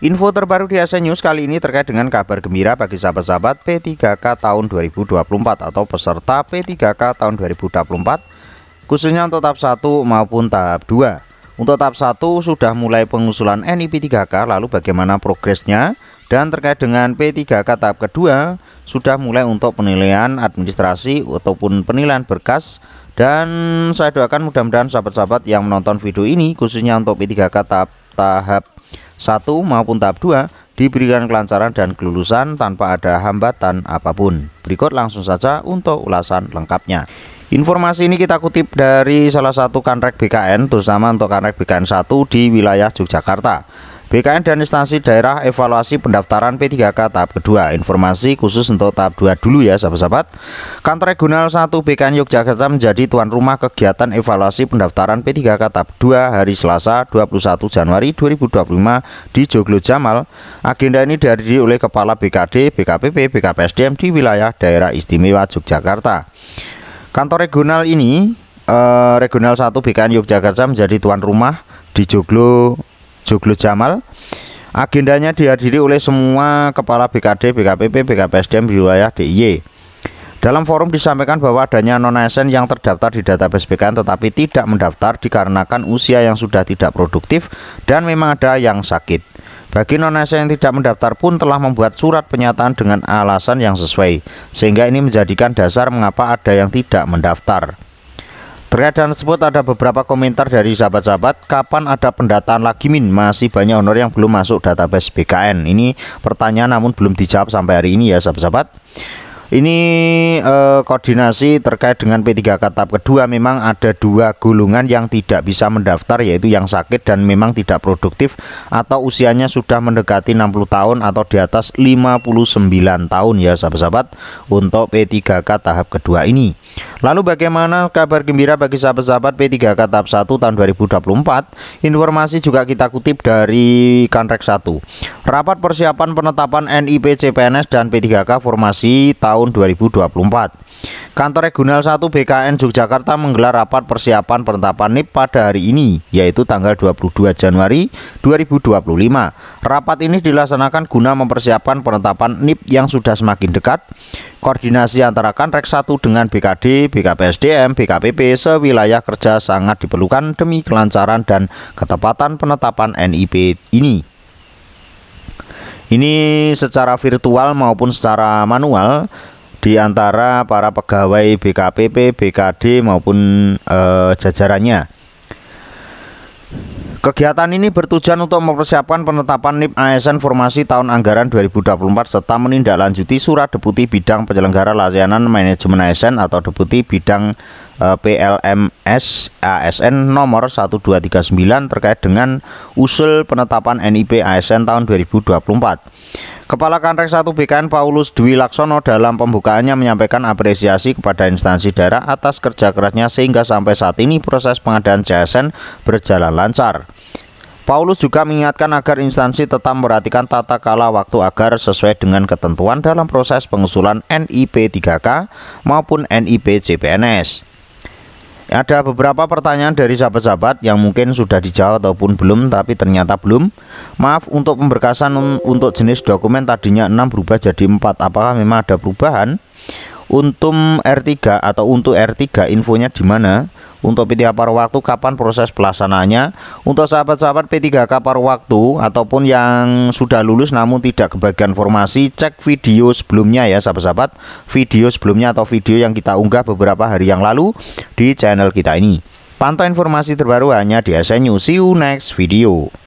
Info terbaru di ASN News kali ini terkait dengan kabar gembira bagi sahabat-sahabat P3K tahun 2024 atau peserta P3K tahun 2024, khususnya untuk tahap 1 maupun tahap 2. Untuk tahap 1 sudah mulai pengusulan NIP 3K, lalu bagaimana progresnya? Dan terkait dengan P3K tahap kedua sudah mulai untuk penilaian administrasi ataupun penilaian berkas. Dan saya doakan mudah-mudahan sahabat-sahabat yang menonton video ini, khususnya untuk P3K tahap 1 maupun tahap 2 diberikan kelancaran dan kelulusan tanpa ada hambatan apapun. Berikut langsung saja untuk ulasan lengkapnya. Informasi ini kita kutip dari salah satu Kanrek BKN, terutama untuk Kanrek BKN 1 di wilayah Yogyakarta. BKN dan instansi daerah evaluasi pendaftaran P3K tahap kedua. Informasi khusus untuk tahap 2 dulu ya sahabat-sahabat. Kantor Regional 1 BKN Yogyakarta menjadi tuan rumah kegiatan evaluasi pendaftaran P3K tahap 2 hari Selasa 21 Januari 2025 di Joglo Jamal. Agenda ini dihadiri oleh Kepala BKD, BKPP, BKPSDM di wilayah Daerah Istimewa Yogyakarta. Kantor regional ini, Regional 1 BKN Yogyakarta menjadi tuan rumah di Joglo Jamal. Agendanya dihadiri oleh semua kepala BKD, BKPP, BKPSDM di wilayah DIY. Dalam forum disampaikan bahwa adanya non-ASN yang terdaftar di database BKN tetapi tidak mendaftar dikarenakan usia yang sudah tidak produktif dan memang ada yang sakit. Bagi non-ASN yang tidak mendaftar pun telah membuat surat pernyataan dengan alasan yang sesuai, sehingga ini menjadikan dasar mengapa ada yang tidak mendaftar. Terkait hal tersebut ada beberapa komentar dari sahabat-sahabat. Kapan ada pendataan lagi Min? Masih banyak honor yang belum masuk database BKN. Ini pertanyaan namun belum dijawab sampai hari ini ya sahabat-sahabat. Ini koordinasi terkait dengan P3K tahap kedua. Memang ada dua golongan yang tidak bisa mendaftar, yaitu yang sakit dan memang tidak produktif atau usianya sudah mendekati 60 tahun atau di atas 59 tahun ya sahabat-sahabat untuk P3K tahap kedua ini. Lalu bagaimana kabar gembira bagi sahabat-sahabat P3K tahap 1 tahun 2024? Informasi juga kita kutip dari Kanrek 1. Rapat persiapan penetapan NIP CPNS dan P3K formasi tahun 2024. Kantor Regional 1 BKN Yogyakarta menggelar rapat persiapan penetapan NIP pada hari ini, yaitu tanggal 22 Januari 2025. Rapat ini dilaksanakan guna mempersiapkan penetapan NIP yang sudah semakin dekat. Koordinasi antara Kanrek 1 dengan BKD, BKPSDM, BKPP sewilayah kerja sangat diperlukan demi kelancaran dan ketepatan penetapan NIP ini. Ini secara virtual maupun secara manual di antara para pegawai BKPP, BKD maupun jajarannya. Kegiatan ini bertujuan untuk mempersiapkan penetapan NIP ASN formasi tahun anggaran 2024 serta menindaklanjuti surat Deputi Bidang Penyelenggara Layanan Manajemen ASN atau Deputi Bidang PLMS ASN nomor 1239 terkait dengan usul penetapan NIP ASN tahun 2024. Kepala Kanrek 1 BKN Paulus Dwi Laksono dalam pembukaannya menyampaikan apresiasi kepada instansi daerah atas kerja kerasnya sehingga sampai saat ini proses pengadaan CSN berjalan lancar. Paulus juga mengingatkan agar instansi tetap memperhatikan tata kala waktu agar sesuai dengan ketentuan dalam proses pengusulan NIP 3K maupun NIP CPNS. Ada beberapa pertanyaan dari sahabat-sahabat yang mungkin sudah dijawab ataupun belum, tapi ternyata belum. Maaf, untuk pemberkasan untuk jenis dokumen tadinya 6 berubah jadi 4. Apakah memang ada perubahan? Untuk R3 atau untuk R3 infonya di mana? Untuk P3K paruh waktu kapan proses pelaksanaannya? Untuk sahabat-sahabat P3K paruh waktu ataupun yang sudah lulus namun tidak kebagian formasi, cek video sebelumnya ya sahabat-sahabat. Video sebelumnya atau video yang kita unggah beberapa hari yang lalu di channel kita ini. Pantau informasi terbaru hanya di ASN News. See you next video.